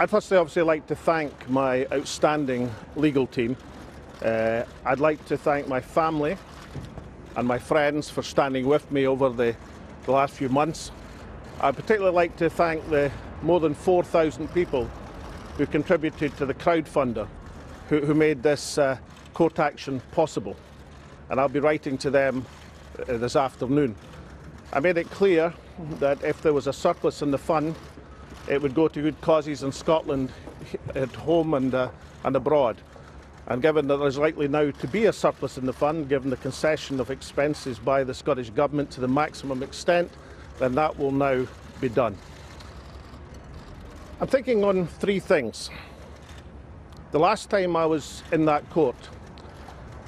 I'd firstly obviously like to thank my outstanding legal team. I'd like to thank my family and my friends for standing with me over the last few months. I'd particularly like to thank the more than 4,000 people who contributed to the crowdfunder who made this court action possible. And I'll be writing to them this afternoon. I made it clear that if there was a surplus in the fund, it would go to good causes in Scotland, at home and abroad. And given that there's likely now to be a surplus in the fund, given the concession of expenses by the Scottish Government to the maximum extent, then that will now be done. I'm thinking on three things. The last time I was in that court,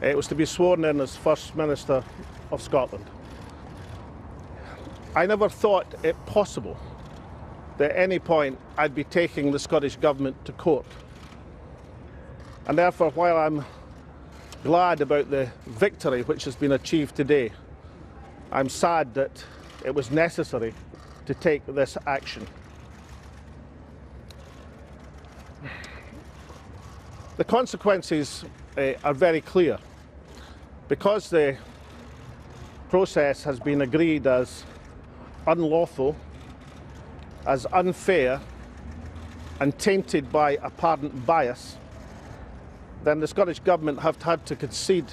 it was to be sworn in as First Minister of Scotland. I never thought it possible that at any point I'd be taking the Scottish Government to court. And therefore, while I'm glad about the victory which has been achieved today, I'm sad that it was necessary to take this action. The consequences are very clear. Because the process has been agreed as unlawful, as unfair and tainted by apparent bias, then the Scottish Government have had to concede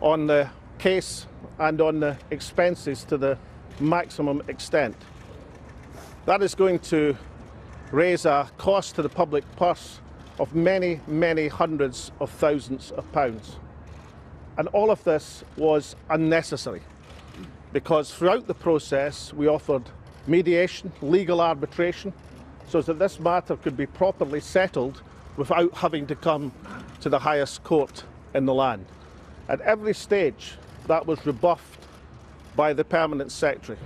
on the case and on the expenses to the maximum extent. That is going to raise a cost to the public purse of many, many hundreds of thousands of pounds. And all of this was unnecessary, because throughout the process we offered mediation, legal arbitration, so that this matter could be properly settled without having to come to the highest court in the land. At every stage, that was rebuffed by the Permanent Secretary.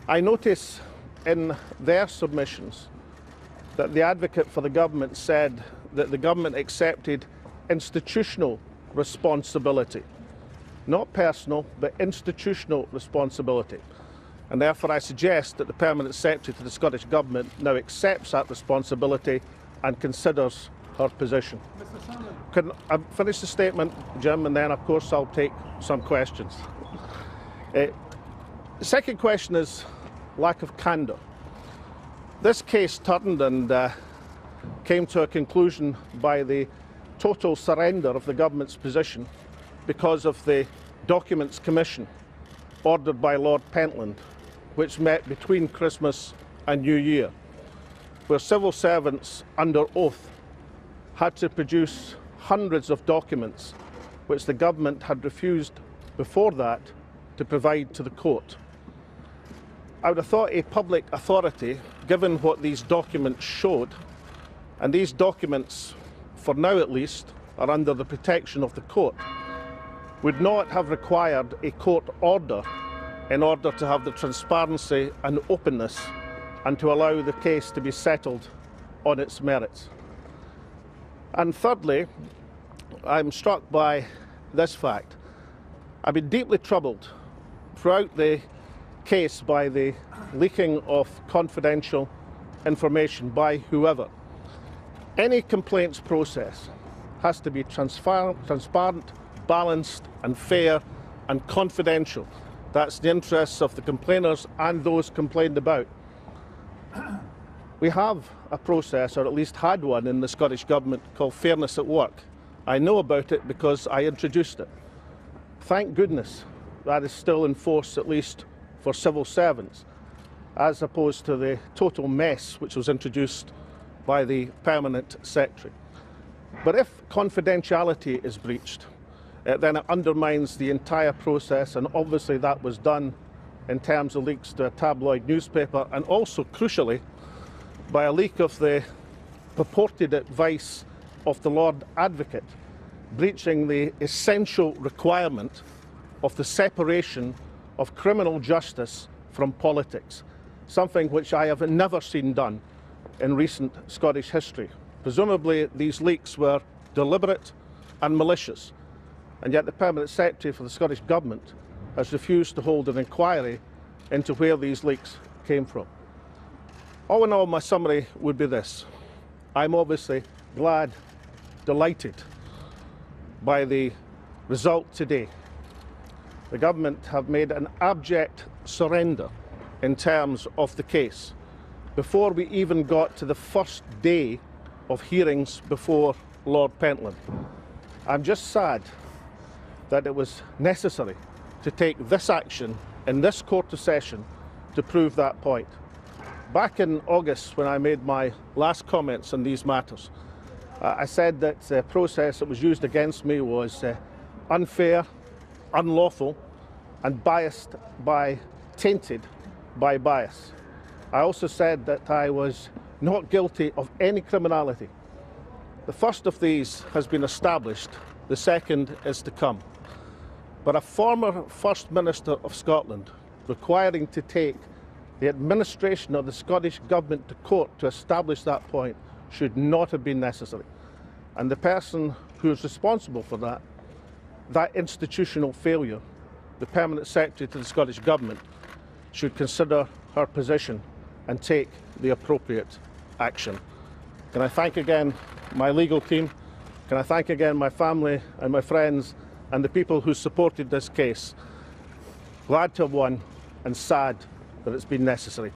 I notice in their submissions that the advocate for the government said that the government accepted institutional responsibility, not personal, but institutional responsibility. And therefore I suggest that the Permanent Secretary to the Scottish Government now accepts that responsibility and considers her position. Mr. Salmond. Can I finish the statement, Jim, and then of course I'll take some questions. The second question is lack of candour. This case turned and came to a conclusion by the total surrender of the government's position because of the Documents Commission ordered by Lord Pentland, which met between Christmas and New Year, where civil servants under oath had to produce hundreds of documents which the government had refused before that to provide to the court. I would have thought a public authority, given what these documents showed, and these documents, for now at least, are under the protection of the court, would not have required a court order in order to have the transparency and openness and to allow the case to be settled on its merits. And thirdly, I'm struck by this fact. I've been deeply troubled throughout the case by the leaking of confidential information by whoever. Any complaints process has to be transparent, balanced and fair and confidential. That's the interests of the complainers and those complained about. We have a process, or at least had one, in the Scottish Government called Fairness at Work. I know about it because I introduced it. Thank goodness that is still in force, at least for civil servants, as opposed to the total mess which was introduced by the Permanent Secretary. But if confidentiality is breached, then it undermines the entire process, and obviously that was done in terms of leaks to a tabloid newspaper, and also, crucially, by a leak of the purported advice of the Lord Advocate, breaching the essential requirement of the separation of criminal justice from politics, something which I have never seen done in recent Scottish history. Presumably these leaks were deliberate and malicious, and yet the Permanent Secretary for the Scottish Government has refused to hold an inquiry into where these leaks came from. All in all, my summary would be this. I'm obviously glad, delighted by the result today. The government have made an abject surrender in terms of the case before we even got to the first day of hearings before Lord Pentland. I'm just sad that it was necessary to take this action in this Court of Session to prove that point. Back in August, when I made my last comments on these matters, I said that the process that was used against me was unfair, unlawful, and tainted by bias. I also said that I was not guilty of any criminality. The first of these has been established, the second is to come. But a former First Minister of Scotland requiring to take the administration of the Scottish Government to court to establish that point should not have been necessary. And the person who is responsible for that institutional failure, the Permanent Secretary to the Scottish Government, should consider her position and take the appropriate action. Can I thank again my legal team? Can I thank again my family and my friends and the people who supported this case? Glad to have won and sad that it's been necessary.